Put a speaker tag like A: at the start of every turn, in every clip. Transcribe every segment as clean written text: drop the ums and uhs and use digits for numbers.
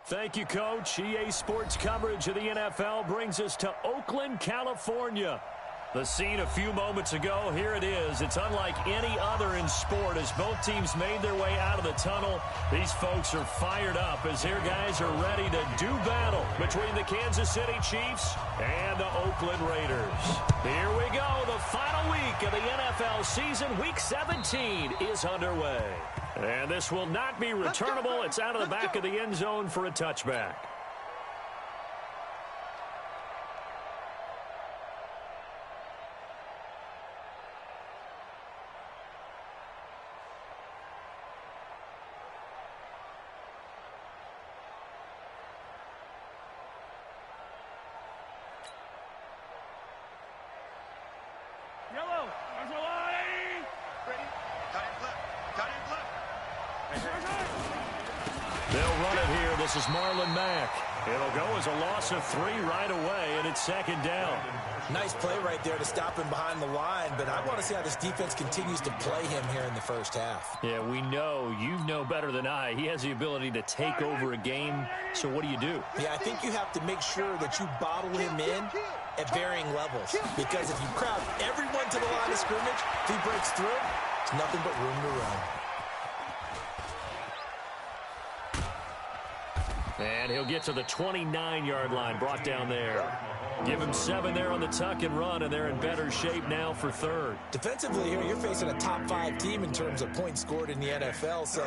A: Thank you, Coach. EA Sports coverage of the NFL brings us to Oakland, California. The scene a few moments ago, here it is. It's unlike any other in sport as both teams made their way out of the tunnel. These folks are fired up as their guys are ready to do battle between the Kansas City Chiefs and the Oakland Raiders. Here we go. The final week of the NFL season, Week 17, is underway. And this will not be returnable. It's out of the back of the end zone for a touchback.
B: Yellow, there's a line. Ready? Cut in flip. Cut in flip.
A: They'll run it here. This is Marlon Mack. It'll go as a loss of 3 right away, and it's second down.
C: Nice play right there to stop him behind the line, but I want to see how this defense continues to play him here in the first half.
A: Yeah, we know. You know better than I. He has the ability to take over a game, so what do you do?
C: Yeah, I think you have to make sure that you bottle him in at varying levels, because if you crowd everyone to the line of scrimmage, if he breaks through, it's nothing but room to run.
A: And he'll get to the 29-yard line, brought down there. Give him 7 there on the tuck and run, and they're in better shape now for third.
C: Defensively here, you're facing a top-5 team in terms of points scored in the NFL, so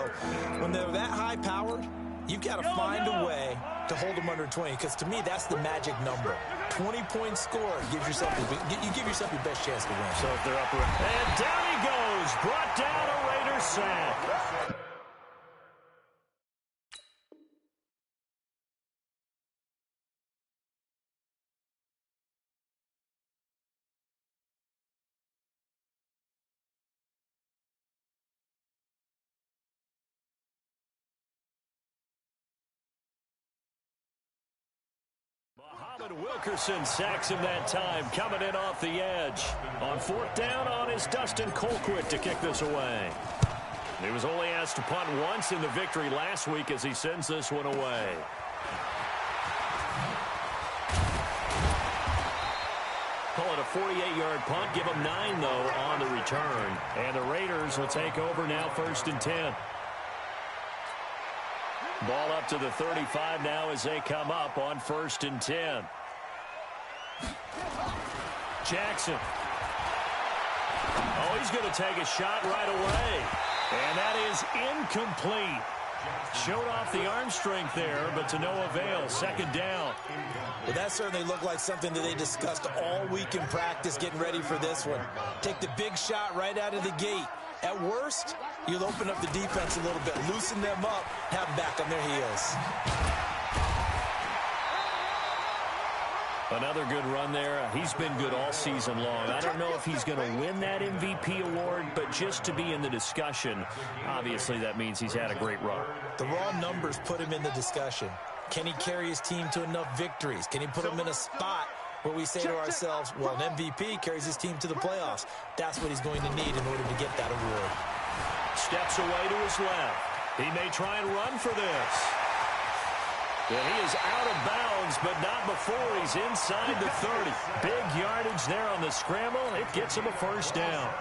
C: when they're that high-powered, you've got to find a way to hold them under 20, because to me, that's the magic number. 20 points scored gives yourself you give yourself your best chance to win.
A: So if they're up, and down he goes, brought down, a Raider sack. Wilkerson sacks him that time, coming in off the edge. On 4th down on is Dustin Colquitt to kick this away. He was only asked to punt once in the victory last week as he sends this one away. Call it a 48-yard punt. Give them 9, though, on the return. And the Raiders will take over now, 1st and 10. Ball up to the 35 now as they come up on 1st and 10. Jackson. Oh, he's going to take a shot right away. And that is incomplete. Showed off the arm strength there, but to no avail. 2nd down.
C: Well, that certainly looked like something that they discussed all week in practice getting ready for this one. Take the big shot right out of the gate. At worst, you'll open up the defense a little bit, loosen them up, have them back on their heels.
A: Another good run there. He's been good all season long. I don't know if he's going to win that MVP award, but just to be in the discussion, obviously that means he's had a great run.
C: The raw numbers put him in the discussion. Can he carry his team to enough victories? Can he put them in a spot where we say to ourselves, well, an MVP carries his team to the playoffs. That's what he's going to need in order to get that award.
A: Steps away to his left. He may try and run for this. And he is out of bounds, but not before he's inside the 30. Big yardage there on the scramble. It gets him a 1st down.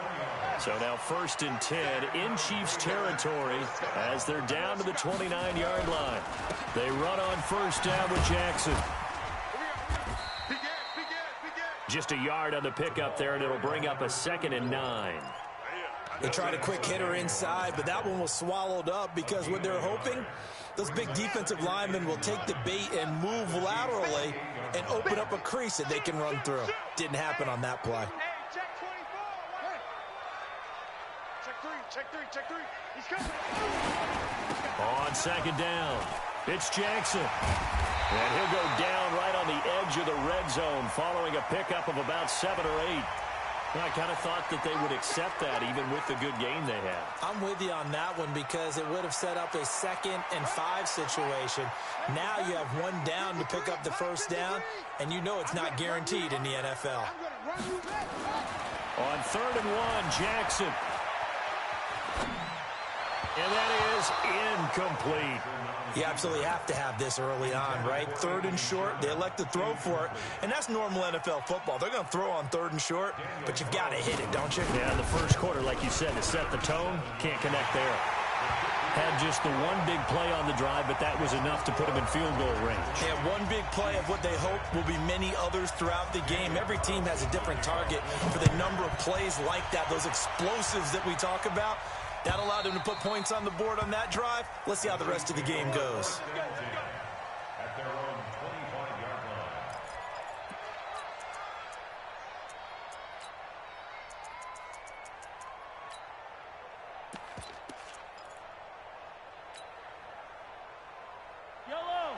A: So now 1st and 10 in Chiefs territory as they're down to the 29-yard line. They run on 1st down with Jackson. Just a yard on the pickup there, and it'll bring up a 2nd and 9.
C: They tried a quick hitter inside, but that one was swallowed up because what they're hoping, those big defensive linemen will take the bait and move laterally and open up a crease that they can run through. Didn't happen on that play.
B: Check three. He's coming.
A: On 2nd down, it's Jackson. And he'll go down right on the edge of the red zone following a pickup of about 7 or 8. I kind of thought that they would accept that even with the good game they had.
C: I'm with you on that one because it would have set up a 2nd and 5 situation. Now you have 1 down to pick up the 1st down, and you know it's not guaranteed in the NFL.
A: On 3rd and 1, Jackson. And that is incomplete.
C: You absolutely have to have this early on, right? 3rd and short, they elect to throw for it, and that's normal NFL football. They're going to throw on 3rd and short, but you've got to hit it, don't you?
A: Yeah, in the first quarter, like you said, to set the tone, can't connect there. Had just the one big play on the drive, but that was enough to put him in field goal range.
C: Yeah, one big play of what they hope will be many others throughout the game. Every team has a different target for the number of plays like that, those explosives that we talk about. That allowed them to put points on the board on that drive. Let's see how the rest of the game goes.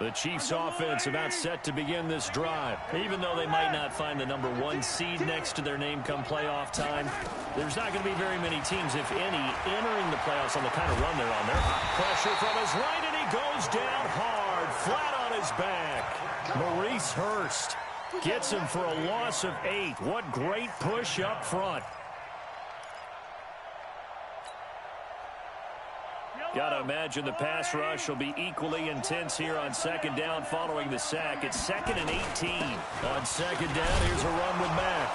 A: The Chiefs offense about set to begin this drive. Even though they might not find the number 1 seed next to their name come playoff time, there's not going to be very many teams, if any, entering the playoffs on the kind of run they're on there. Pressure from his right, and he goes down hard, flat on his back. Maurice Hurst gets him for a loss of 8. What great push up front. Got to imagine the pass rush will be equally intense here on 2nd down following the sack. It's 2nd and 18. On 2nd down, here's a run with Matt.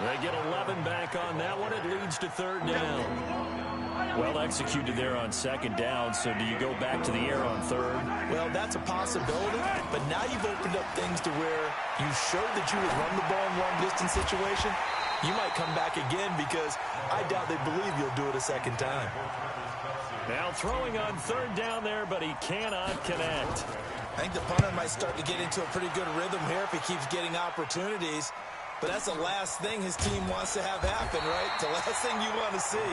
A: They get 11 back on that one. It leads to 3rd down. Well executed there on 2nd down, so do you go back to the air on 3rd?
C: Well, that's a possibility, but now you've opened up things to where you showed that you would run the ball in long-distance situation. You might come back again because I doubt they believe you'll do it a 2nd time.
A: Now throwing on 3rd down there, but he cannot connect.
C: I think the punter might start to get into a pretty good rhythm here if he keeps getting opportunities. But that's the last thing his team wants to have happen, right? The last thing you want to see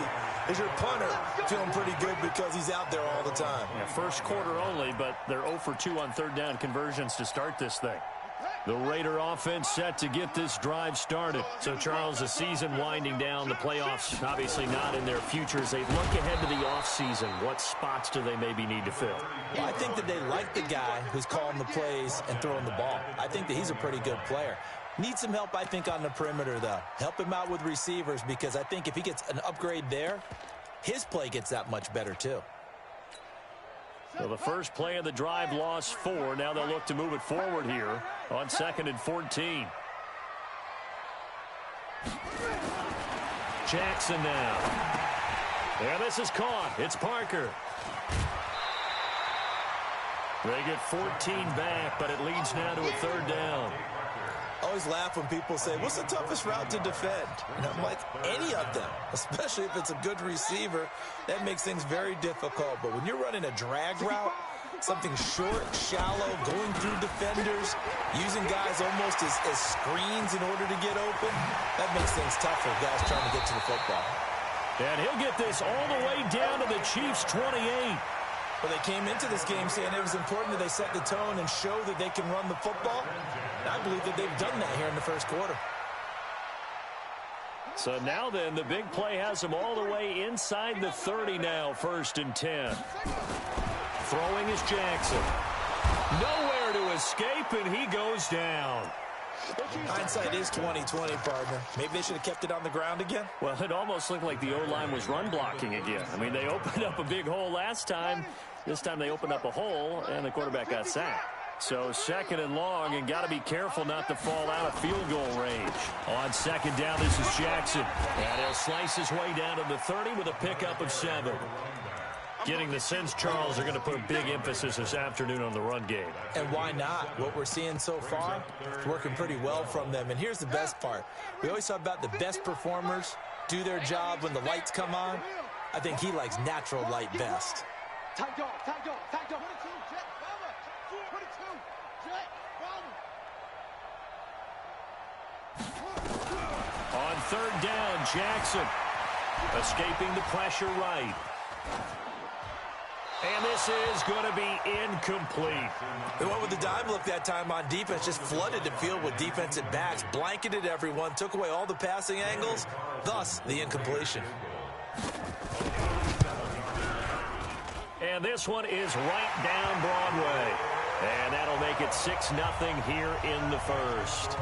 C: is your punter feeling pretty good because he's out there all the time.
A: Yeah, first quarter only, but they're 0 for 2 on 3rd down conversions to start this thing. The Raider offense set to get this drive started. So, Charles, the season winding down, the playoffs obviously not in their future. As they look ahead to the offseason, what spots do they maybe need to fill?
C: Well, I think that they like the guy who's calling the plays and throwing the ball. I think that he's a pretty good player. Needs some help, I think, on the perimeter, though. Help him out with receivers because I think if he gets an upgrade there, his play gets that much better, too.
A: So the first play of the drive lost 4. Now they'll look to move it forward here on 2nd and 14. Jackson now. Yeah, this is caught. It's Parker. They get 14 back, but it leads now to a 3rd down.
C: I always laugh when people say, what's the toughest route to defend? And I'm like, any of them, especially if it's a good receiver. That makes things very difficult. But when you're running a drag route, something short, shallow, going through defenders, using guys almost as screens in order to get open, that makes things tougher, guys trying to get to the football.
A: And he'll get this all the way down to the Chiefs' 28.
C: Well, they came into this game saying it was important that they set the tone and show that they can run the football. And I believe that they've done that here in the first quarter.
A: So now then, the big play has them all the way inside the 30 now, 1st and 10. Throwing is Jackson. Nowhere to escape, and he goes down.
C: Hindsight is 20/20, partner. Maybe they should have kept it on the ground again.
A: Well, it almost looked like the O-line was run blocking again. I mean, they opened up a big hole last time. This time they opened up a hole, and the quarterback got sacked. So 2nd and long, and got to be careful not to fall out of field goal range. On 2nd down, this is Jackson. And he'll slice his way down to the 30 with a pickup of 7. Getting the sense, Charles, are going to put a big emphasis this afternoon on the run game.
C: And why not? What we're seeing so far is working pretty well from them. And here's the best part. We always talk about the best performers do their job when the lights come on. I think he likes natural light best.
B: Tag dog.
A: On 3rd down, Jackson escaping the pressure right. And this is going to be incomplete.
C: They went with the dime look that time on defense, just flooded the field with defensive backs, blanketed everyone, took away all the passing angles, thus the incompletion.
A: And this one is right down Broadway. And that'll make it 6-0 here in the first.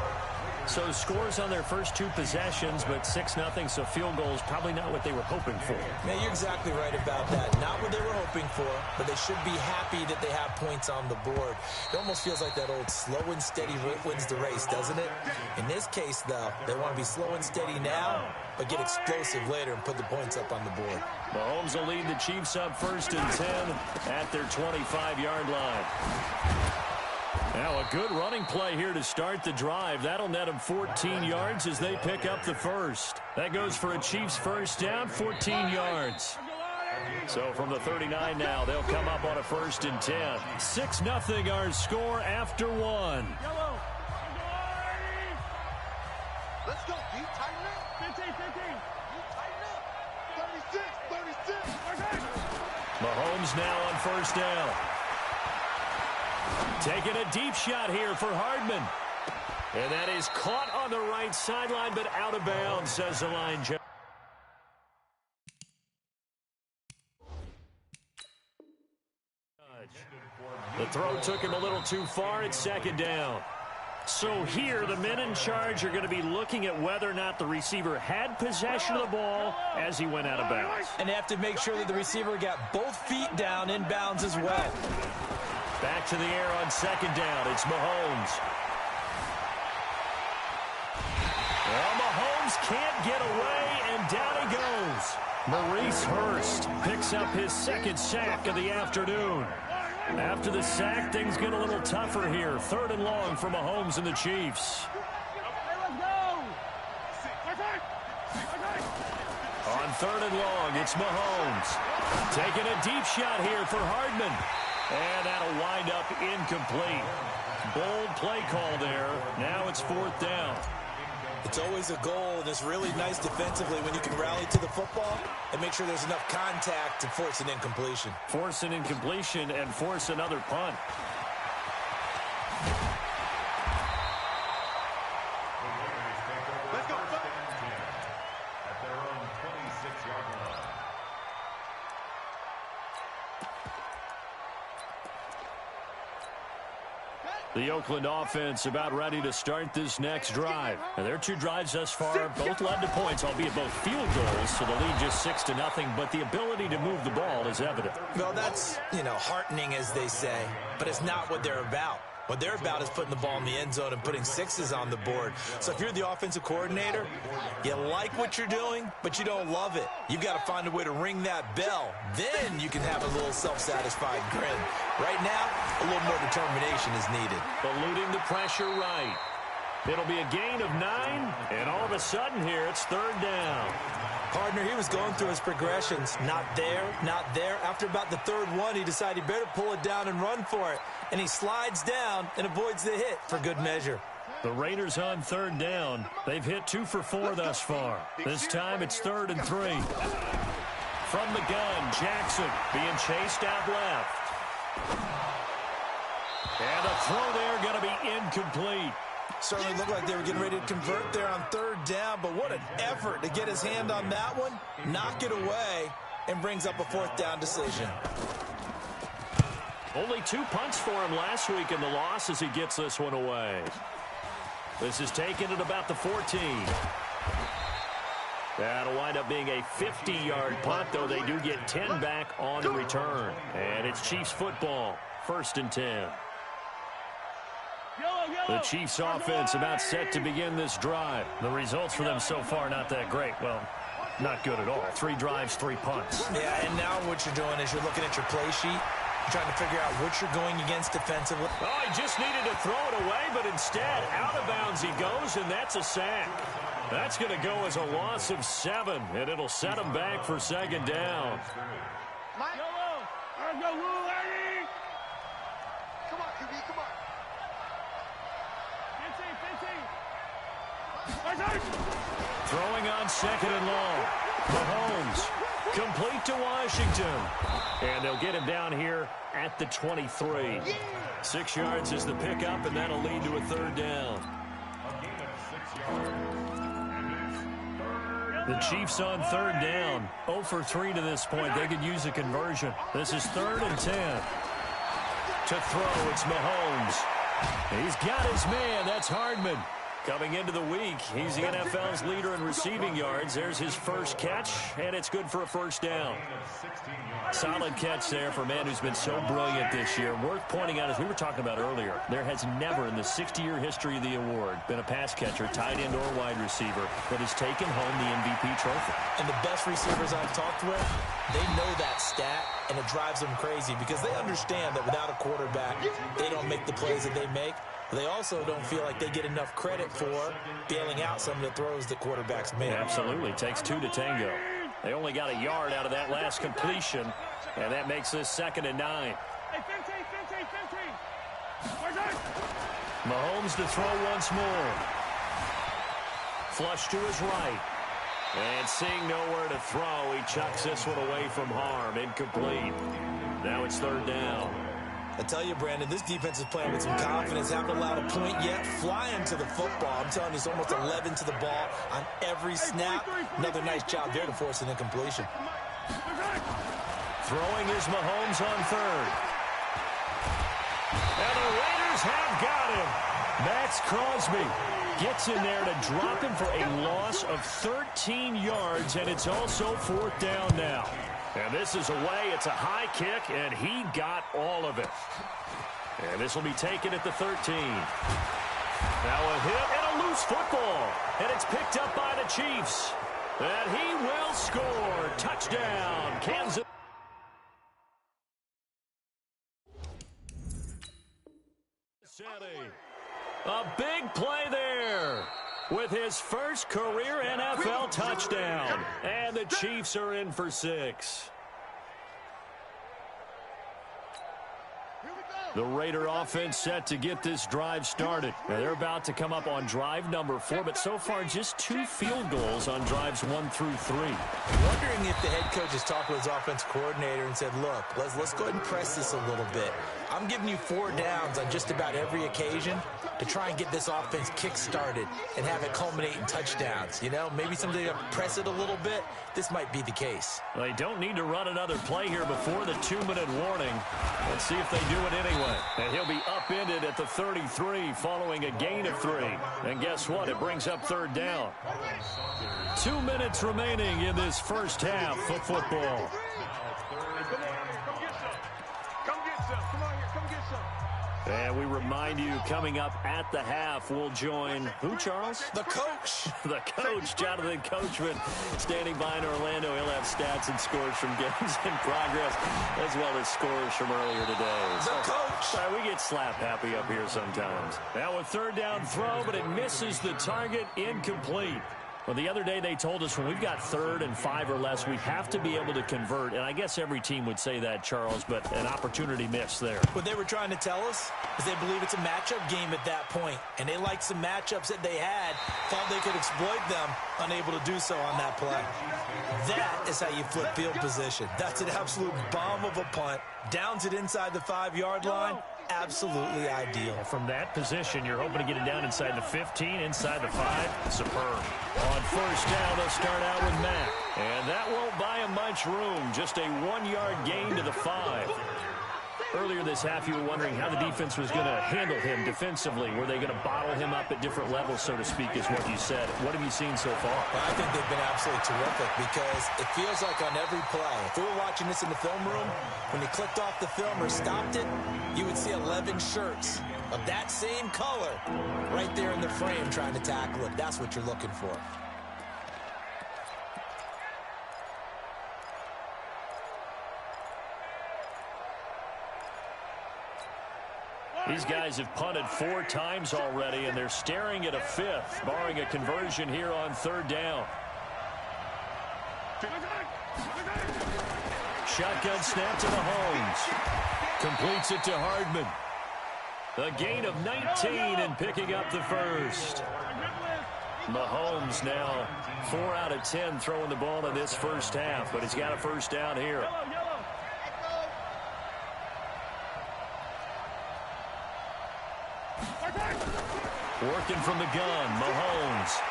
A: So scores on their first 2 possessions, but 6-0, so field goals probably not what they were hoping for.
C: Man, you're exactly right about that. Not what they were hoping for, but they should be happy that they have points on the board. It almost feels like that old slow and steady wins the race, doesn't it? In this case, though, they want to be slow and steady now, but get explosive later and put the points up on the board.
A: Mahomes will lead the Chiefs up 1st and 10 at their 25-yard line. Now a good running play here to start the drive. That'll net them 14 yards as they pick up the first. That goes for a Chiefs first down, 14 yards. So from the 39 now, they'll come up on a 1st and 10. 6-0 our score after 1.
B: Let's go, D. Tighten up. 15. Tighten up. 36.
A: Mahomes now on 1st down. Taking a deep shot here for Hardman. And that is caught on the right sideline, but out of bounds, says the line judge. The throw took him a little too far. It's 2nd down. So here, the men in charge are going to be looking at whether or not the receiver had possession of the ball as he went out of bounds.
C: And they have to make sure that the receiver got both feet down in bounds as well.
A: Back to the air on 2nd down. It's Mahomes. Well, Mahomes can't get away, and down he goes. Maurice Hurst picks up his 2nd sack of the afternoon. After the sack, things get a little tougher here. 3rd and long for Mahomes and the Chiefs. On 3rd and long, it's Mahomes. Taking a deep shot here for Hardman. And that'll wind up incomplete. Bold play call there. Now it's 4th down.
C: It's always a goal, and it's really nice defensively when you can rally to the football and make sure there's enough contact to force an incompletion.
A: Force an incompletion and force another punt.
B: Let's go.
D: At their own 26-yard line.
A: The Oakland offense about ready to start this next drive. And their 2 drives thus far both led to points, albeit both field goals, so the lead just 6-0, but the ability to move the ball is evident.
C: Well, that's, heartening, as they say, but it's not what they're about. What they're about is putting the ball in the end zone and putting 6s on the board. So if you're the offensive coordinator, you like what you're doing, but you don't love it. You've got to find a way to ring that bell. Then you can have a little self-satisfied grin. Right now, a little more determination is needed.
A: Eluding the pressure right. It'll be a gain of 9, and all of a sudden here, it's 3rd down.
C: Partner, he was going through his progressions. Not there, not there. After about the 3rd one, he decided he better pull it down and run for it. And he slides down and avoids the hit for good measure.
A: The Raiders on 3rd down. They've hit 2 for 4 thus far. This time it's 3rd and 3. From the gun, Jackson being chased out left. And the throw there going to be incomplete.
C: Certainly looked like they were getting ready to convert there on 3rd down, but what an effort to get his hand on that one, knock it away, and brings up a 4th down decision.
A: Only 2 punts for him last week in the loss as he gets this one away. This is taken at about the 14. That'll wind up being a 50-yard punt, though they do get 10 back on the return. And it's Chiefs football, 1st and 10. The Chiefs offense about set to begin this drive. The results for them so far not that great. Well, not good at all. 3 drives, 3 punts.
C: Yeah, and now what you're doing is you're looking at your play sheet. You're trying to figure out what you're going against defensively.
A: Oh, he just needed to throw it away, but instead, out of bounds he goes, and that's a sack. That's going to go as a loss of 7, and it'll set him back for 2nd down.
B: Come on, QB, come on.
A: Throwing on 2nd and long. Mahomes complete to Washington. And they'll get him down here at the 23. 6 yards is the pickup, and that'll lead to a 3rd down. The Chiefs on 3rd down. 0 for 3 to this point. They could use a conversion. This is 3rd and 10. To throw, it's Mahomes. He's got his man. That's Hardman. Coming into the week, he's the NFL's leader in receiving yards. There's his first catch, and it's good for a first down. Solid catch there for a man who's been so brilliant this year. Worth pointing out, as we were talking about earlier, there has never in the 60-year history of the award been a pass catcher, tight end, or wide receiver that has taken home the MVP trophy.
C: And the best receivers I've talked with, they know that stat, and it drives them crazy because they understand that without a quarterback, they don't make the plays that they make. They also don't feel like they get enough credit for bailing out some of the throws that quarterbacks make.
A: Absolutely. Takes two to tango. They only got a yard out of that last completion, and that makes this 2nd and 9. Mahomes to throw once more. Flush to his right. And seeing nowhere to throw, he chucks this one away from harm. Incomplete. Now it's 3rd down.
C: I tell you, Brandon, this defense is playing with some confidence. Haven't allowed a point yet. Flying to the football. I'm telling you, it's almost 11 to the ball on every snap. Another nice job there to force an incompletion.
A: Throwing is Mahomes on 3rd. And the Raiders have got him. Max Crosby gets in there to drop him for a loss of 13 yards, and it's also 4th down now. And this is away. It's a high kick, and he got all of it. And this will be taken at the 13. Now a hit and a loose football. And it's picked up by the Chiefs. And he will score. Touchdown, Kansas. A big play there with his first career NFL touchdown. And the Chiefs are in for 6. The Raider offense set to get this drive started. Now they're about to come up on drive number 4, but so far just 2 field goals on drives 1 through 3.
C: Wondering if the head coach has talked with his offense coordinator and said, look, let's go ahead and press this a little bit. I'm giving you 4 downs on just about every occasion to try and get this offense kick-started and have it culminate in touchdowns. You know, maybe somebody to press it a little bit. This might be the case.
A: They don't need to run another play here before the 2-minute warning. Let's see if they do it anyway. And he'll be upended at the 33 following a gain of 3. And guess what? It brings up 3rd down. 2 minutes remaining in this first half of football. And we remind you, coming up at the half, we'll join who, Charles?
C: The coach.
A: The coach, Jonathan Coachman, standing by in Orlando. He'll have stats and scores from games in progress, as well as scores from earlier today.
C: The coach.
A: We get slap happy up here sometimes. Now a 3rd down throw, but it misses the target, incomplete. Well, the other day they told us when we've got 3rd and 5 or less, we have to be able to convert. And I guess every team would say that, Charles, but an opportunity missed there.
C: What they were trying to tell us is they believe it's a matchup game at that point. And they liked some matchups that they had, thought they could exploit them, unable to do so on that play. That is how you flip field position. That's an absolute bomb of a punt. Downs it inside the 5-yard line. Absolutely ideal.
A: From that position, you're hoping to get it down inside the 15, inside the 5. Superb. On 1st down, they'll start out with Mack. And that won't buy him much room. Just a 1-yard gain to the 5. Earlier this half, you were wondering how the defense was going to handle him defensively. Were they going to bottle him up at different levels, so to speak, is what you said. What have you seen so far?
C: Well, I think they've been absolutely terrific because it feels like on every play, if we were watching this in the film room, when he clicked off the film or stopped it, you would see 11 shirts of that same color right there in the frame trying to tackle him. That's what you're looking for.
A: These guys have punted 4 times already, and they're staring at a 5th, barring a conversion here on 3rd down. Shotgun snap to Mahomes. Completes it to Hardman. A gain of 19 and picking up the 1st. Mahomes now 4 out of 10 throwing the ball in this first half, but he's got a 1st down here. Working from the gun, Mahomes.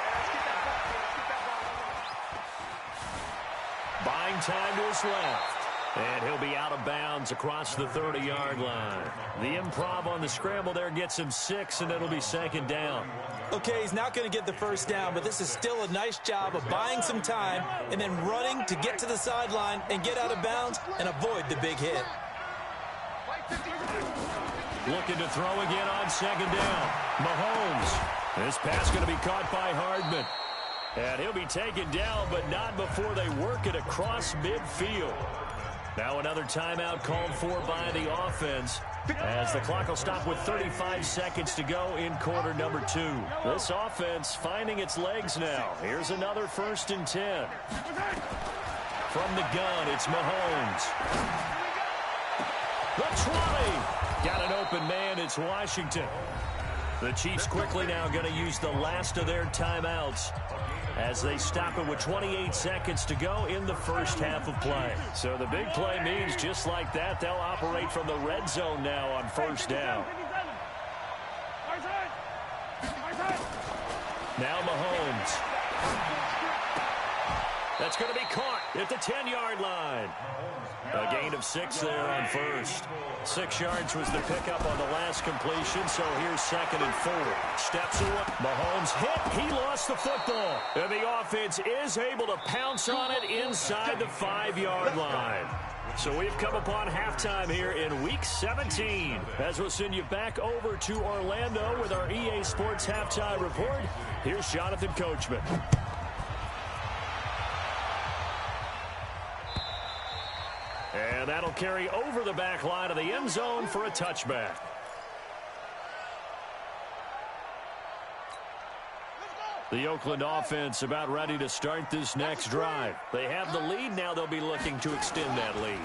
A: Buying time to his left. And he'll be out of bounds across the 30-yard line. The improv on the scramble there gets him 6, and it'll be 2nd down.
C: Okay, he's not going to get the first down, but this is still a nice job of buying some time and then running to get to the sideline and get out of bounds and avoid the big hit.
A: Looking to throw again on 2nd down. Mahomes. This pass going to be caught by Hardman. And he'll be taken down, but not before they work it across midfield. Now another timeout called for by the offense, as the clock will stop with 35 seconds to go in quarter number 2. This offense finding its legs now. Here's another 1st and 10. From the gun, it's Mahomes. The 20. Got an open man. It's Washington. The Chiefs quickly now going to use the last of their timeouts as they stop it with 28 seconds to go in the first half of play. So the big play means just like that, they'll operate from the red zone now on 1st down. Now Mahomes. That's going to be caught at the 10-yard line. A gain of 6 there on 1st. 6 yards was the pickup on the last completion, so here's 2nd and 4. Steps away. Mahomes hit. He lost the football. And the offense is able to pounce on it inside the 5-yard line. So we've come upon halftime here in Week 17. As we'll send you back over to Orlando with our EA Sports Halftime Report, here's Jonathan Coachman. And that'll carry over the back line of the end zone for a touchback. The Oakland offense about ready to start this next drive. They have the lead. Now they'll be looking to extend that lead.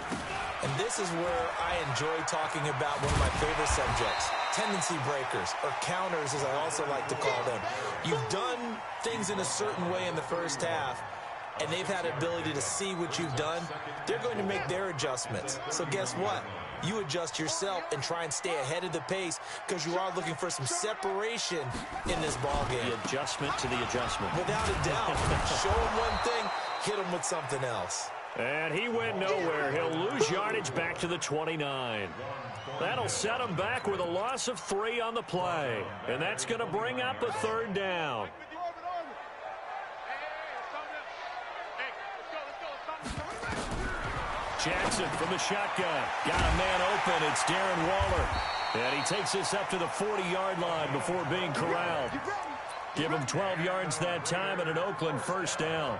C: And this is where I enjoy talking about one of my favorite subjects, tendency breakers, or counters as I also like to call them. You've done things in a certain way in the first half, and they've had ability to see what you've done. They're going to make their adjustments. So guess what? You adjust yourself and try and stay ahead of the pace because you are looking for some separation in this ball game.
A: The adjustment to the adjustment.
C: Without a doubt. Show him one thing, hit him with something else.
A: And he went nowhere. He'll lose yardage back to the 29. That'll set him back with a loss of 3 on the play. And that's going to bring up a 3rd down. Jackson from the shotgun. Got a man open. It's Darren Waller. And he takes this up to the 40-yard line before being corralled. Give him 12 yards that time and an Oakland 1st down.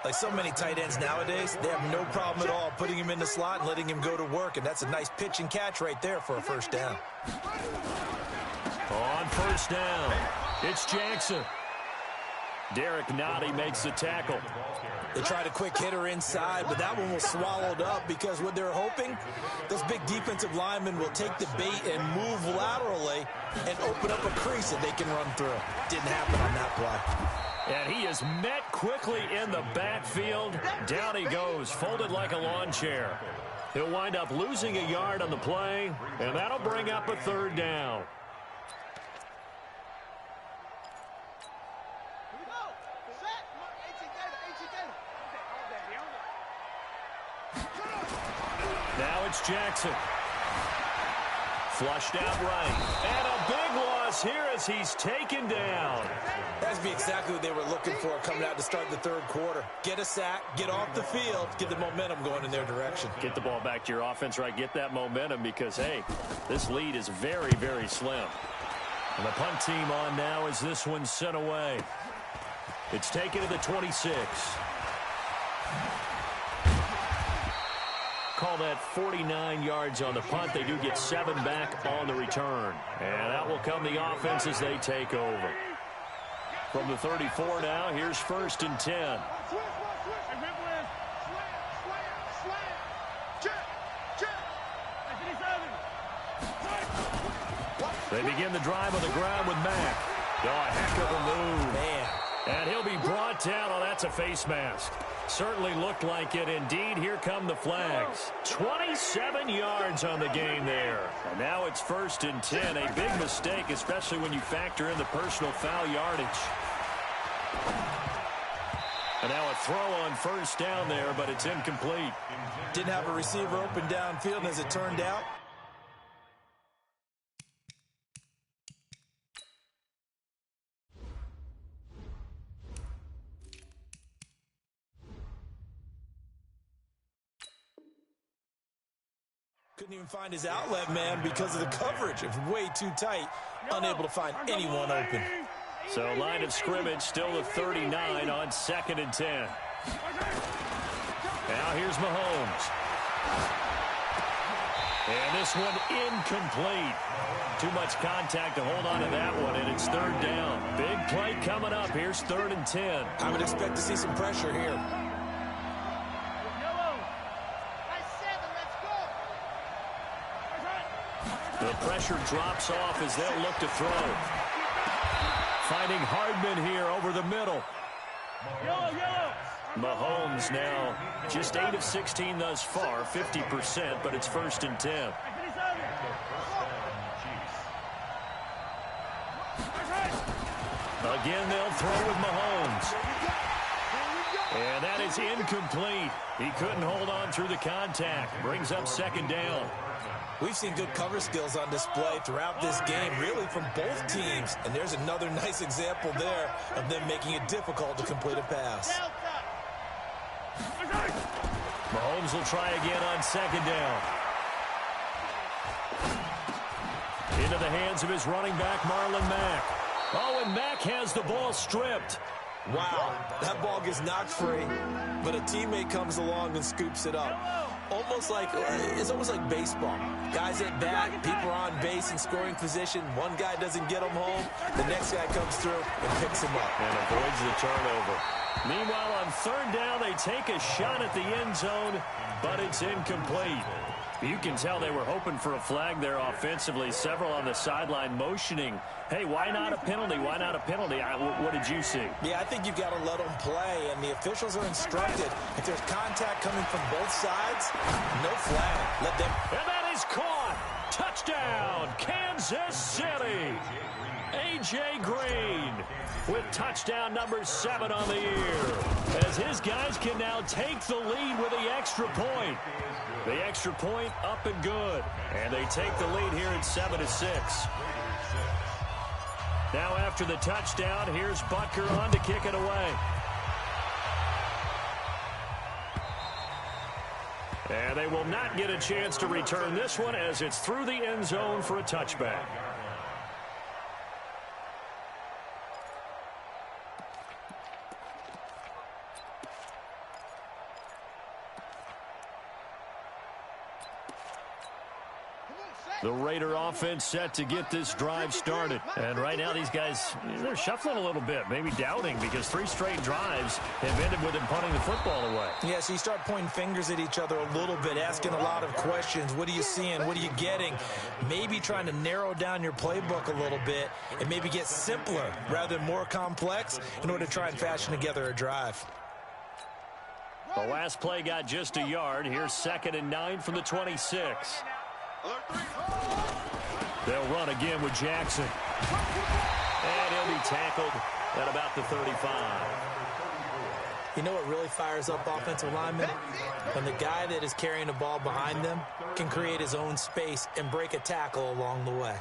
C: Like so many tight ends nowadays, they have no problem at all putting him in the slot and letting him go to work. And that's a nice pitch and catch right there for a 1st down.
A: On 1st down, it's Jackson. Derek Nottie makes the tackle.
C: They tried a quick hitter inside, but that one was swallowed up because what they're hoping, those big defensive linemen will take the bait and move laterally and open up a crease that they can run through. Didn't happen on that play.
A: And he is met quickly in the backfield. Down he goes, folded like a lawn chair. He'll wind up losing a yard on the play, and that'll bring up a 3rd down. Now it's Jackson. Flushed out right. And a big loss here as he's taken down.
C: That's exactly what they were looking for coming out to start the 3rd quarter. Get a sack, get off the field, get the momentum going in their direction.
A: Get the ball back to your offense, right? Get that momentum because, hey, this lead is very, very slim. And the punt team on now as this one's sent away. It's taken to the 26. Call that 49 yards on the punt. They do get 7 back on the return. And that will come the offense as they take over. From the 34 now, here's 1st and 10. They begin the drive on the ground with Mack. Oh, a heck of a move.
C: Man.
A: And he'll be brought down. Oh, that's a face mask. Certainly looked like it. Indeed, here come the flags. 27 yards on the game there. And now it's 1st and 10. A big mistake, especially when you factor in the personal foul yardage. And now a throw on first down there, but it's incomplete.
C: Didn't have a receiver open downfield, and as it turned out, couldn't even find his outlet man because of the coverage. It was way too tight, unable to find anyone open.
A: So line of scrimmage still the 39 on 2nd and 10. Now here's Mahomes. And this one incomplete. Too much contact to hold on to that one, and it's 3rd down. Big play coming up. Here's 3rd and 10.
C: I would expect to see some pressure here.
A: The pressure drops off as they'll look to throw. Finding Hardman here over the middle. Mahomes now just 8 of 16 thus far, 50%, but it's 1st and 10. Again, they'll throw with Mahomes. And that is incomplete. He couldn't hold on through the contact. Brings up 2nd down.
C: We've seen good cover skills on display throughout this game, really from both teams. And there's another nice example there of them making it difficult to complete a pass.
A: Mahomes will try again on 2nd down. Into the hands of his running back, Marlon Mack. Oh, and Mack has the ball stripped.
C: Wow, that ball gets knocked free, but a teammate comes along and scoops it up. It's almost like baseball. Guys at bat, people are on base in scoring position. One guy doesn't get him home. The next guy comes through and picks him up.
A: And avoids the turnover. Meanwhile, on 3rd down, they take a shot at the end zone, but it's incomplete. You can tell they were hoping for a flag there offensively. Several on the sideline motioning. Hey, why not a penalty? Why not a penalty? What did you see?
C: Yeah, I think you've got to let them play, and the officials are instructed. If there's contact coming from both sides, no flag. Let them.
A: And that is caught. Touchdown, Kansas City. A.J. Green with touchdown number 7 on the year, as his guys can now take the lead with the extra point. The extra point up and good, and they take the lead here at 7-6. Now after the touchdown, here's Butker on to kick it away. And they will not get a chance to return this one as it's through the end zone for a touchback. The Raider offense set to get this drive started. And right now these guys, they're shuffling a little bit, maybe doubting, because 3 straight drives have ended with them punting the football away.
C: Yeah, so you start pointing fingers at each other a little bit, asking a lot of questions. What are you seeing? What are you getting? Maybe trying to narrow down your playbook a little bit and maybe get simpler rather than more complex in order to try and fashion together a drive.
A: The last play got just a yard. Here's 2nd and 9 from the 26. They'll run again with Jackson. And he'll be tackled at about the 35.
C: You know what really fires up offensive linemen? When the guy that is carrying the ball behind them can create his own space and break a tackle along the way.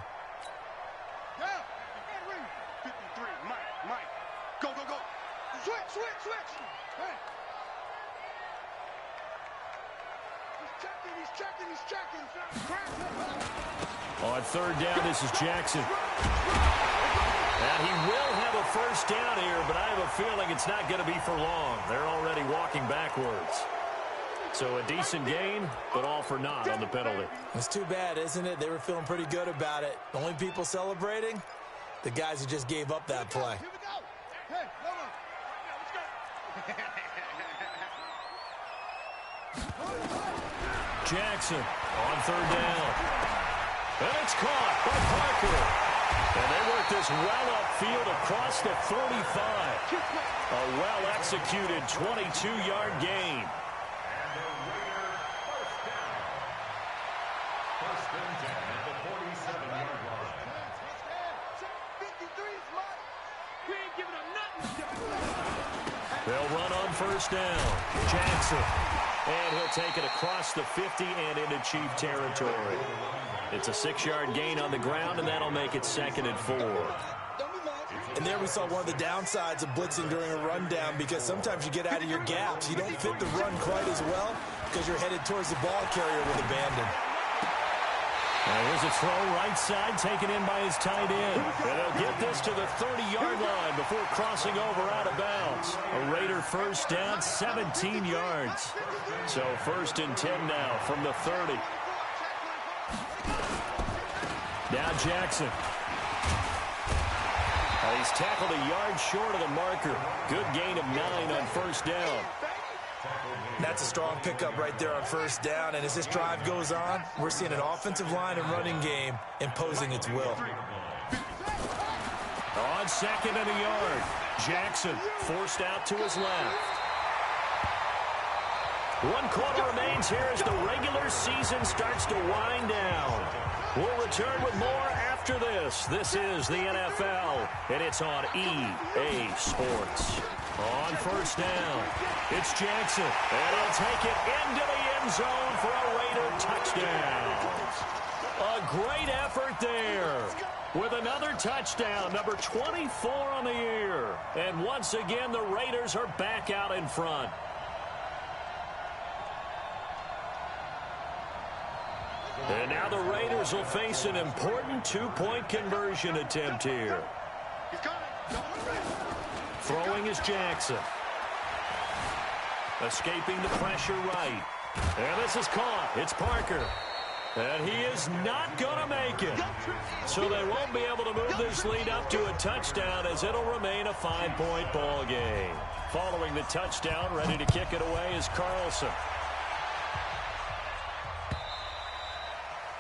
B: 53, Mike. Go. Switch. He's checking.
A: On 3rd down, this is Jackson. And he will have a first down here, but I have a feeling it's not going to be for long. They're already walking backwards. So a decent gain, but all for naught on the penalty.
C: It's too bad, isn't it? They were feeling pretty good about it. The only people celebrating, the guys who just gave up that play.
B: Here we go. Hey, hold on. Let's go.
A: Jackson on 3rd down. And it's caught by Parker. And they work this well upfield across the 35. A well-executed 22-yard gain.
D: First and 10 at the 47-yard line.
B: 53 is mine. We ain't giving up nothing.
A: They'll run on first down. Jackson. And he'll take it across the 50 and into Chief territory. It's a 6-yard gain on the ground, and that'll make it 2nd and 4.
C: And there we saw one of the downsides of blitzing during a rundown, because sometimes you get out of your gaps. You don't fit the run quite as well because you're headed towards the ball carrier with abandon.
A: Here's a throw right side taken in by his tight end. And they'll get this to the 30-yard line before crossing over out of bounds. A Raider first down, 17 yards. So 1st and 10 now from the 30. Now Jackson. He's tackled a yard short of the marker. Good gain of 9 on first down.
C: That's a strong pickup right there on first down. And as this drive goes on, we're seeing an offensive line and running game imposing its will.
A: On 2nd and a yard. Jackson forced out to his left. 1 quarter remains here as the regular season starts to wind down. We'll return with more after this. This is the NFL, and it's on EA Sports. On first down, it's Jackson, and he'll take it into the end zone for a Raider touchdown. A great effort there with another touchdown, number 24 on the year. And once again, the Raiders are back out in front. And now the Raiders will face an important 2-point conversion attempt here. Throwing is Jackson. Escaping the pressure right. And this is caught. It's Parker. And he is not going to make it. So they won't be able to move this lead up to a touchdown, as it'll remain a 5-point ball game. Following the touchdown, ready to kick it away is Carlson.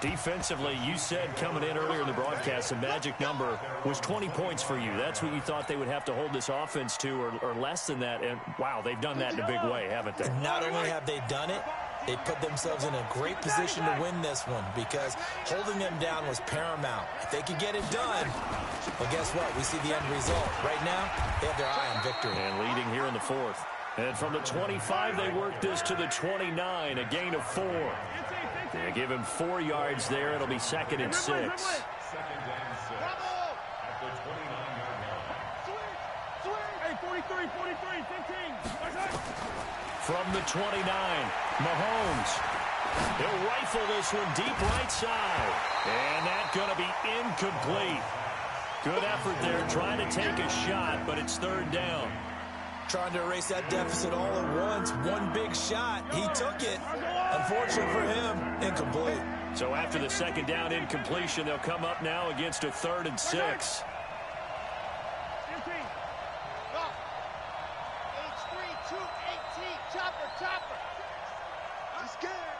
A: Defensively, you said coming in earlier in the broadcast, the magic number was 20 points for you. That's what you thought they would have to hold this offense to, or less than that. And, wow, they've done that in a big way, haven't they?
C: Not only have they done it, they put themselves in a great position to win this one, because holding them down was paramount. If they could get it done, well, guess what? We see the end result. Right now, they have their eye on victory.
A: And leading here in the 4th. And from the 25, they work this to the 29, a gain of 4. They give him 4 yards there. It'll be 2nd and 6.
D: 2nd and 6 at the 29-yard line.
B: Hey, 43, 15.
A: From the 29, Mahomes. He'll rifle this one deep right side. And that's going to be incomplete. Good effort there trying to take a shot, but it's 3rd down.
C: Trying to erase that deficit all at once. One big shot. He took it. Unfortunately for him, incomplete.
A: So after the 2nd down incompletion, they'll come up now against a 3rd and 6.
B: Chopper. I'm scared.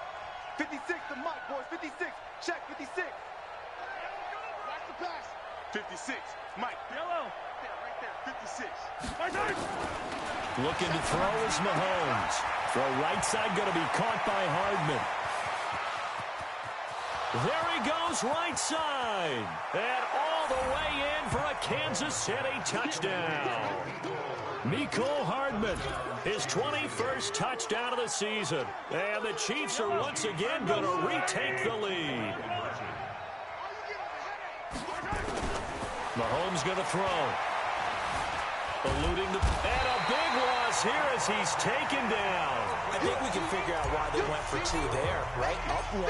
B: 56 to Mike, boys. 56. Check, 56. Watch the pass. 56. Mike. Yellow. Yeah, right there. 56.
A: Looking to throw is Mahomes. Throw right side going to be caught by Hardman. There he goes right side. And all the way in for a Kansas City touchdown. Mecole Hardman, his 21st touchdown of the season. And the Chiefs are once again going to retake the lead. Mahomes going to throw. Eluding the... And a big loss here as he's taken down.
C: I think we can figure out why they went for 2 there, right? Up 1,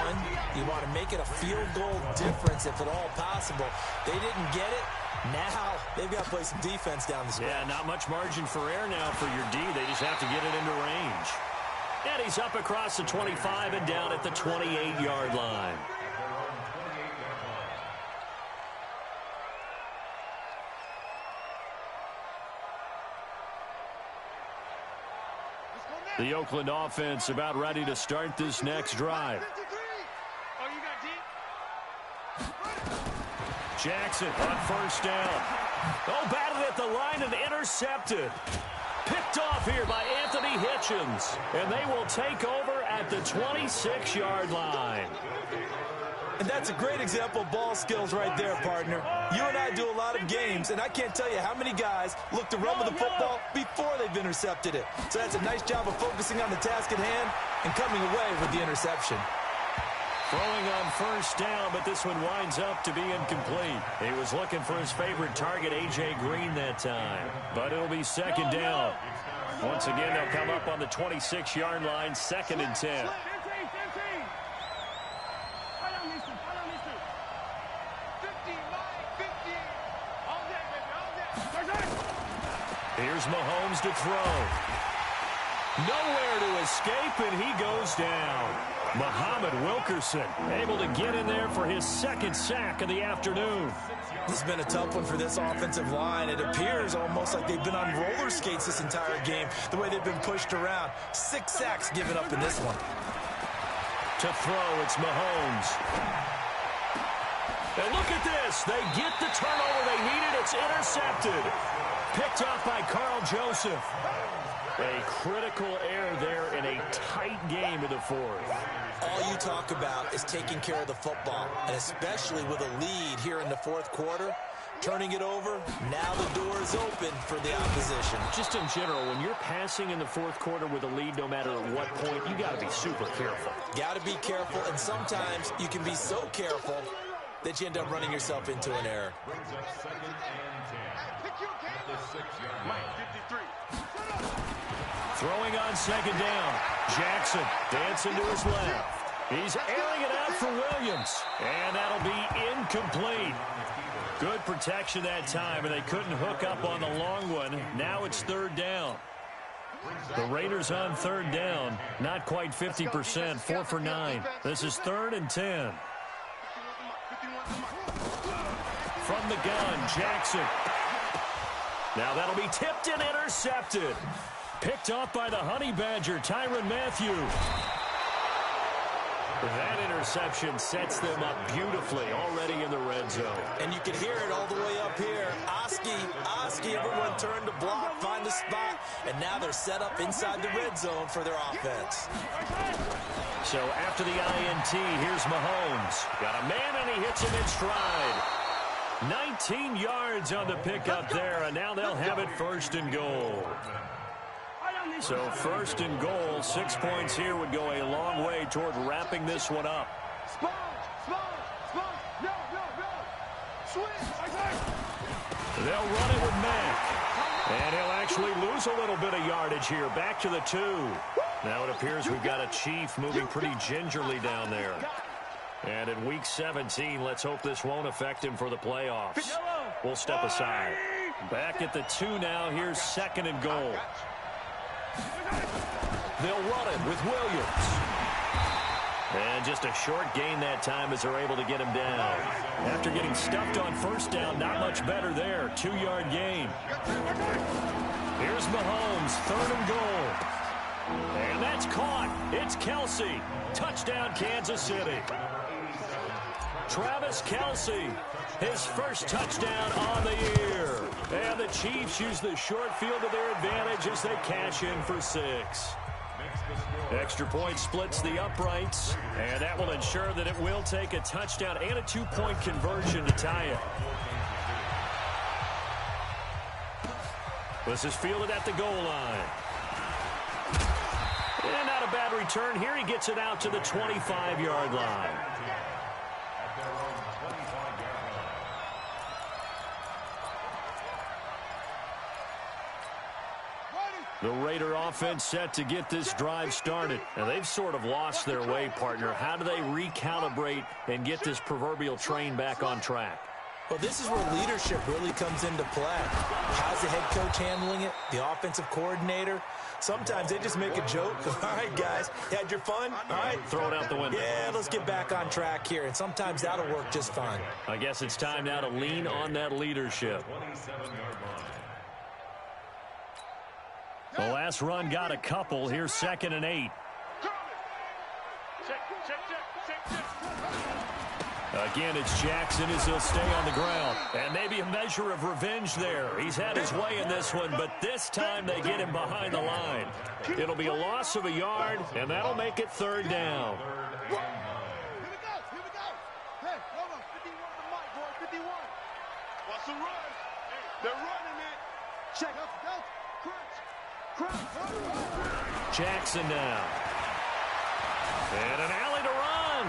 C: you want to make it a field goal difference if at all possible. They didn't get it. Now they've got to play some defense down the stretch.
A: Yeah, not much margin for error now for your D. They just have to get it into range. And he's up across the 25 and down at the 28-yard line. The Oakland offense about ready to start this next drive.
B: Oh, you got deep?
A: Jackson on first down. Oh, batted at the line and intercepted. Picked off here by Anthony Hitchens. And they will take over at the 26-yard line.
C: And that's a great example of ball skills right there, partner. You and I do a lot of games, and I can't tell you how many guys look to run with the football before they've intercepted it. So that's a nice job of focusing on the task at hand and coming away with the interception.
A: Throwing on first down, but this one winds up to be incomplete. He was looking for his favorite target, A.J. Green, that time. But it'll be second down. Once again, they'll come up on the 26-yard line, 2nd and 10. Here's Mahomes to throw. Nowhere to escape, and he goes down. Muhammad Wilkerson able to get in there for his 2nd sack of the afternoon.
C: This has been a tough one for this offensive line. It appears almost like they've been on roller skates this entire game, the way they've been pushed around. 6 sacks given up in this one.
A: To throw, it's Mahomes. And look at this. They get the turnover they needed. It's intercepted. Picked up by Carl Joseph. A critical error there in a tight game in the 4th.
C: All you talk about is taking care of the football, and especially with a lead here in the 4th quarter, turning it over, now the door is open for the opposition.
A: Just in general, when you're passing in the 4th quarter with a lead, no matter at what point, you got to be super careful.
C: Got to be careful, and sometimes you can be so careful that you end up running yourself into an error.
A: Throwing on 2nd down. Jackson dancing to his left. He's airing it out for Williams. And that'll be incomplete. Good protection that time, and they couldn't hook up on the long one. Now it's 3rd down. The Raiders on 3rd down. Not quite 50%. 4 for 9. This is 3rd and 10. From the gun, Jackson. Now that'll be tipped and intercepted. Picked off by the Honey Badger, Tyrann Mathieu. That interception sets them up beautifully already in the red zone.
C: And you can hear it all the way up here. Oski, everyone turned to block, find the spot, and now they're set up inside the red zone for their offense.
A: So after the INT, here's Mahomes. Got a man, and he hits him in stride. 19 yards on the pickup there, and now they'll have it 1st and goal. So 1st and goal, 6 points here would go a long way toward wrapping this one up. They'll run it with Mack. And he'll actually lose a little bit of yardage here. Back to the 2. Now it appears we've got a Chief moving pretty gingerly down there. And in Week 17, let's hope this won't affect him for the playoffs. We'll step aside. Back at the 2 now. Here's 2nd and goal. They'll run it with Williams. And just a short gain that time as they're able to get him down. After getting stuffed on 1st down, not much better there. 2-yard gain. Here's Mahomes, 3rd and goal. And that's caught. It's Kelce. Touchdown, Kansas City. Travis Kelce, his 1st touchdown on the year. And the Chiefs use the short field to their advantage as they cash in for 6. Extra point splits the uprights, and that will ensure that it will take a touchdown and a 2-point conversion to tie it. This is fielded at the goal line. And not a bad return here. He gets it out to the 25-yard line. The Raider offense set to get this drive started. And they've sort of lost their way, partner. How do they recalibrate and get this proverbial train back on track?
C: Well, this is where leadership really comes into play. How's the head coach handling it? The offensive coordinator? Sometimes they just make a joke. All right, guys, had your fun? All right.
A: Throw it out the window.
C: Yeah, let's get back on track here. And sometimes that'll work just fine.
A: I guess it's time now to lean on that leadership. The last run got a couple. Here's 2nd and 8. Again, it's Jackson as he'll stay on the ground. And maybe a measure of revenge there. He's had his way in this one, but this time they get him behind the line. It'll be a loss of a yard, and that'll make it 3rd down.
B: Hey, come on. 51 to Mike, boy. 51. Watch the run. They're running it. Check up. Crunch.
A: Jackson now. And an alley to run.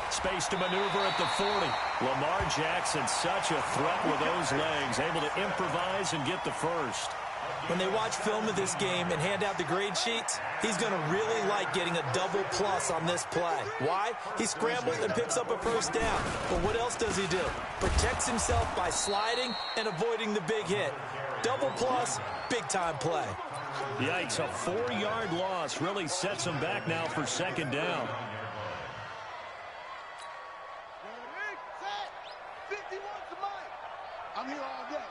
A: Space to maneuver at the 40. Lamar Jackson, such a threat with those legs, able to improvise and get the first.
C: When they watch film of this game and hand out the grade sheets, he's going to really like getting a double plus on this play. Why? He scrambles and picks up a first down. But what else does he do? Protects himself by sliding and avoiding the big hit. Double plus, big-time play.
A: Yikes, a 4-yard loss really sets him back now for second down.
B: 51 to Mike. I'm here all day.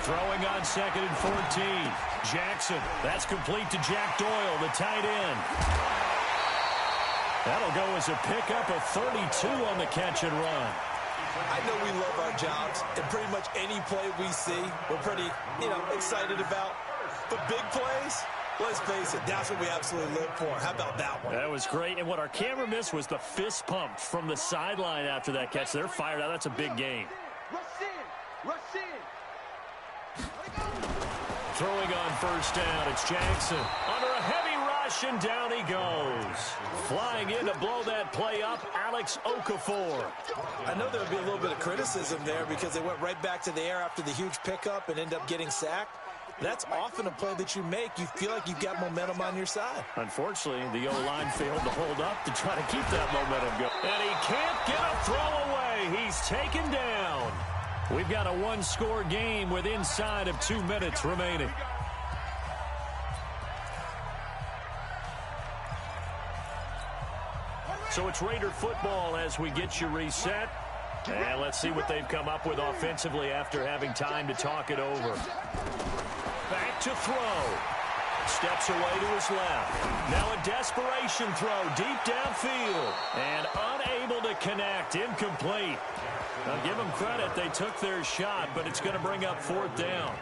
A: Throwing on 2nd and 14. Jackson, that's complete to Jack Doyle, the tight end. That'll go as a pickup of 32 on the catch and run.
C: I know we love our jobs, and pretty much any play we see, we're pretty, excited about. But big plays, let's face it, that's what we absolutely live for. How about that one?
A: That was great, and what our camera missed was the fist pump from the sideline after that catch. They're fired out. That's a big game.
B: Rush in.
A: Throwing on first down, it's Jackson. Under a heavy rush, and down he goes. Flying in to blow that play up, Alex Okafor.
C: I know there would be a little bit of criticism there because they went right back to the air after the huge pickup and end up getting sacked. That's often a play that you make. You feel like you've got momentum on your side.
A: Unfortunately, the O-line failed to hold up to try to keep that momentum going. And he can't get a throw away. He's taken down. We've got a one-score game with inside of 2 minutes remaining. So it's Raider football as we get you reset. And let's see what they've come up with offensively after having time to talk it over. Back to throw. Steps away to his left. Now a desperation throw deep downfield. And unable to connect. Incomplete. I'll give them credit. They took their shot, but it's going to bring up 4th down.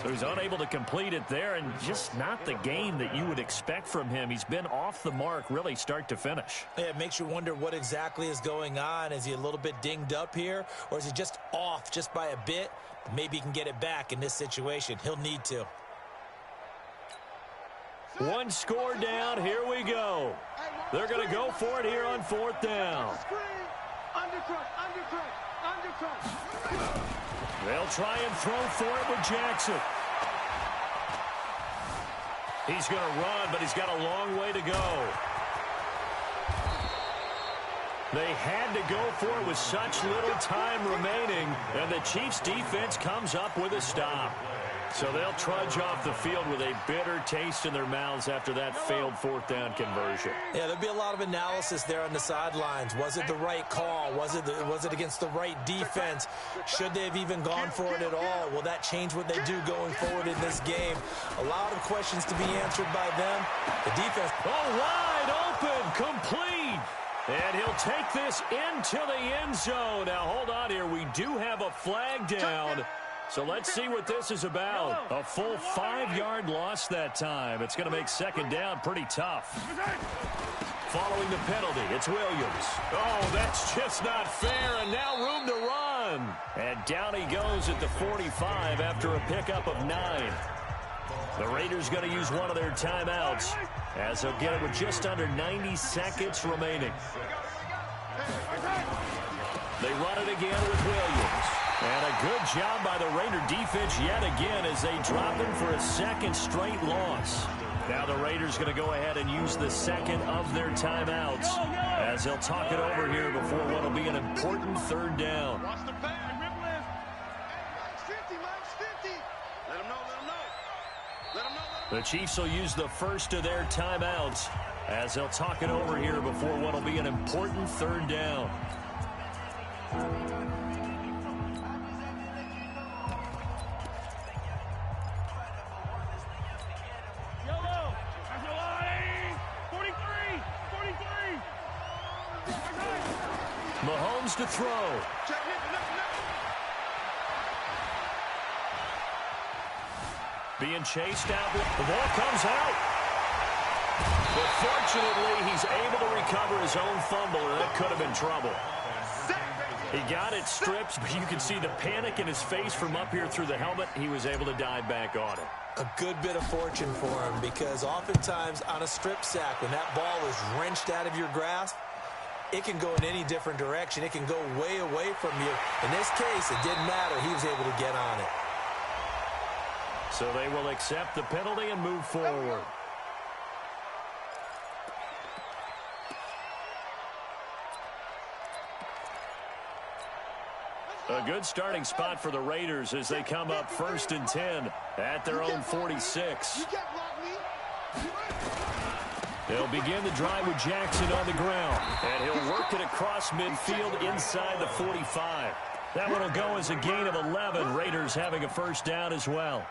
A: So he's unable to complete it there, and just not the game that you would expect from him. He's been off the mark really start to finish.
C: Yeah, it makes you wonder what exactly is going on. Is he a little bit dinged up here, or is he just off just by a bit? Maybe he can get it back in this situation. He'll need to.
A: One score down. Here we go. They're going to go for it here on 4th down. They'll try and throw for it with Jackson. He's going to run, but he's got a long way to go. They had to go for it with such little time remaining, and the Chiefs' defense comes up with a stop. So they'll trudge off the field with a bitter taste in their mouths after that failed 4th down conversion.
C: Yeah, there'll be a lot of analysis there on the sidelines. Was it the right call? Was it against the right defense? Should they have even gone for it at all? Will that change what they do going forward in this game? A lot of questions to be answered by them. The defense.
A: Oh, wide open, complete. And he'll take this into the end zone. Now, hold on here. We do have a flag down. So let's see what this is about. A full 5-yard loss that time. It's going to make second down pretty tough. Following the penalty, it's Williams. Oh, that's just not fair, and now room to run. And down he goes at the 45 after a pickup of 9. The Raiders going to use one of their timeouts as they'll get it with just under 90 seconds remaining. They run it again with Williams. And a good job by the Raider defense yet again as they drop him for a second straight loss. Now the Raiders going to go ahead and use the second of their timeouts as they'll talk it over here before what will be an important 3rd down.
B: Watch the pass. Mike's 50. Let him know.
A: The Chiefs will use the first of their timeouts as they'll talk it over here before what will be an important 3rd down. Mahomes to throw. Being chased out. The ball comes out. But fortunately, he's able to recover his own fumble, and that could have been trouble. He got it stripped, but you can see the panic in his face from up here through the helmet. He was able to dive back on it.
C: A good bit of fortune for him, because oftentimes on a strip sack, when that ball is wrenched out of your grasp, it can go in any different direction. It can go way away from you. In this case, it didn't matter. He was able to get on it.
A: So they will accept the penalty and move forward. A good starting spot for the Raiders as they come up 1st and 10 at their own 46. They'll begin the drive with Jackson on the ground, and he'll work it across midfield inside the 45. That one will go as a gain of 11. Raiders having a first down as well.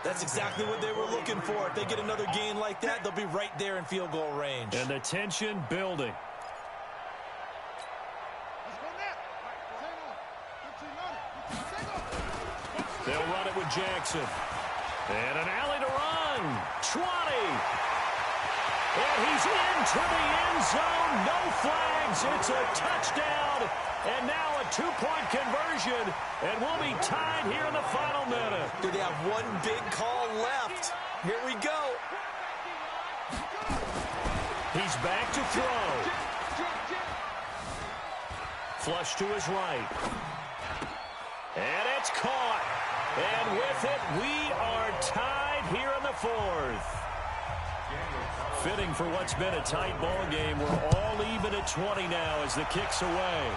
C: That's exactly what they were looking for. If they get another gain like that, they'll be right there in field goal range.
A: And the tension building. They'll run it with Jackson. And an alley to run. 20. And he's into the end zone. No flags. It's a touchdown. And now a two-point conversion. And we'll be tied here in the final minute.
C: Do they have one big call left? Here we go.
A: He's back to throw. Flush to his right. And it's caught. And with it, we are tied here in the 4th. Fitting for what's been a tight ball game. We're all even at 20 now as the kick's away.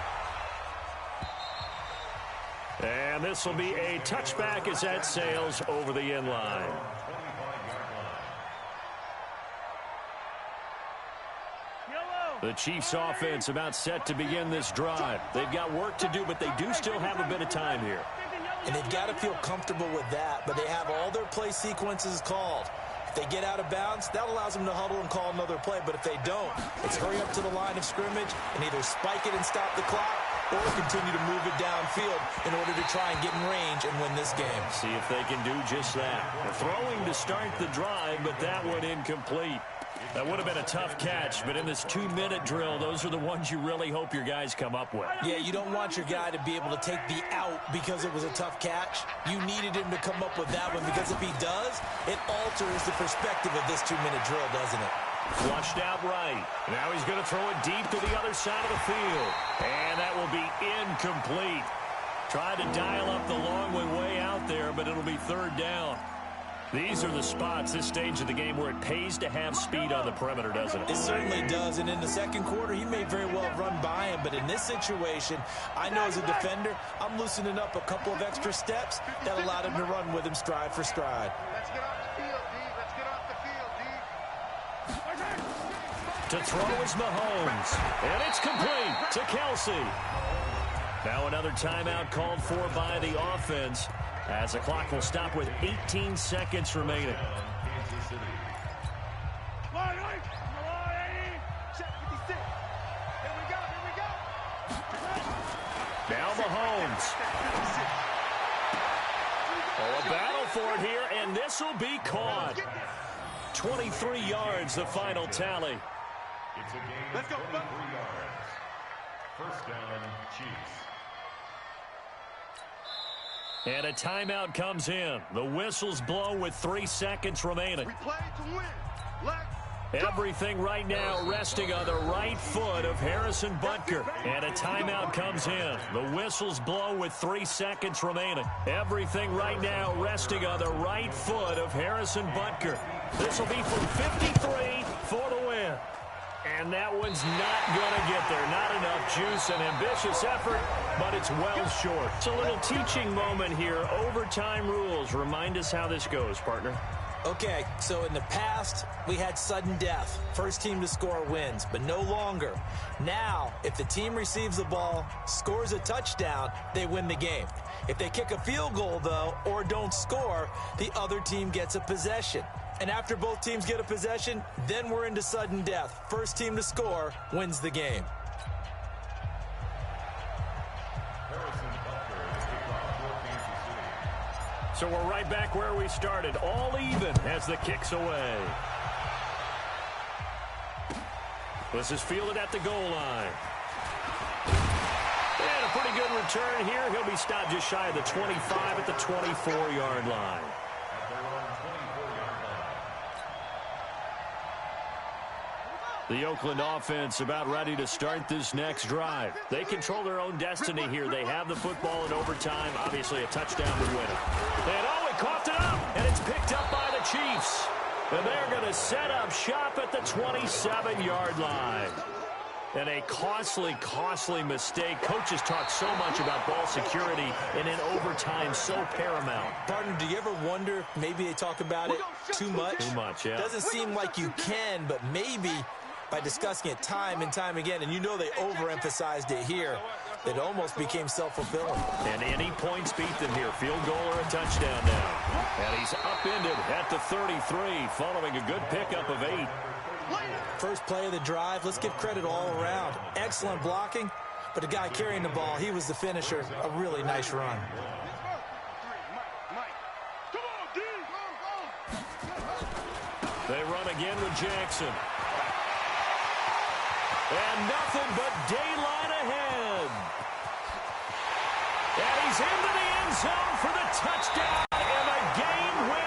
A: And this will be a touchback as that sails over the end line. The Chiefs offense about set to begin this drive. They've got work to do, but they do still have a bit of time here.
C: And they've got to feel comfortable with that, but they have all their play sequences called. If they get out of bounds, that allows them to huddle and call another play, but if they don't, it's hurry up to the line of scrimmage and either spike it and stop the clock or continue to move it downfield in order to try and get in range and win this game.
A: See if they can do just that. They're throwing to start the drive, but that one incomplete. That would have been a tough catch, but in this 2-minute drill, those are the ones you really hope your guys come up with.
C: Yeah, you don't want your guy to be able to take the out because it was a tough catch. You needed him to come up with that one, because if he does, it alters the perspective of this 2-minute drill, doesn't it?
A: Flushed out right. Now he's going to throw it deep to the other side of the field. And that will be incomplete. Tried to dial up the long way out there, but it'll be 3rd down. These are the spots, this stage of the game, where it pays to have speed on the perimeter, doesn't it?
C: It certainly does, and in the second quarter, he may very well run by him, but in this situation, I know as a defender, I'm loosening up a couple of extra steps that allowed him to run with him stride for stride.
B: Let's get off the field, D. Let's get off the field, D.
A: To throw is Mahomes, and it's complete to Kelsey. Now another timeout called for by the offense, as the clock will stop with 18 seconds remaining. Now Mahomes. Oh, a battle for it here, and this will be caught. 23 yards, the final tally.
D: It's a gain of 23 yards. First down, Chiefs.
A: And a timeout comes in. The whistles blow with 3 seconds remaining.
B: We play to win. Let's
A: Everything right now resting on the right foot of Harrison Butker. And a timeout comes in. The whistles blow with 3 seconds remaining. Everything right now resting on the right foot of Harrison Butker. This will be from 53 for the win. And that one's not going to get there. Not enough juice, an ambitious effort, but it's well short. It's a little teaching moment here. Overtime rules. Remind us how this goes, partner.
C: Okay, so in the past, we had sudden death. First team to score wins, but no longer. Now, if the team receives the ball, scores a touchdown, they win the game. If they kick a field goal, though, or don't score, the other team gets a possession. And after both teams get a possession, then we're into sudden death. First team to score wins the game.
A: So we're right back where we started, all even as the kick's away. This is fielded at the goal line. And a pretty good return here. He'll be stopped just shy of the 25 at the 24-yard line. The Oakland offense about ready to start this next drive. They control their own destiny here. They have the football in overtime. Obviously, a touchdown would win it. And oh, he coughed it up, and it's picked up by the Chiefs. And they're going to set up shop at the 27-yard line. And a costly, costly mistake. Coaches talk so much about ball security, and in overtime, so paramount.
C: Partner, do you ever wonder if maybe they talk about it too much?
A: Too much, yeah.
C: Doesn't seem like you can, but maybe by discussing it time and time again, and you know they overemphasized it here, it almost became self-fulfilling.
A: And any points beat them here. Field goal or a touchdown now. And he's upended at the 33, following a good pickup of 8.
C: First play of the drive, let's give credit all around. Excellent blocking, but the guy carrying the ball, he was the finisher. A really nice run.
A: They run again with Jackson. And nothing but daylight ahead. And he's into the end zone for the touchdown and a game win.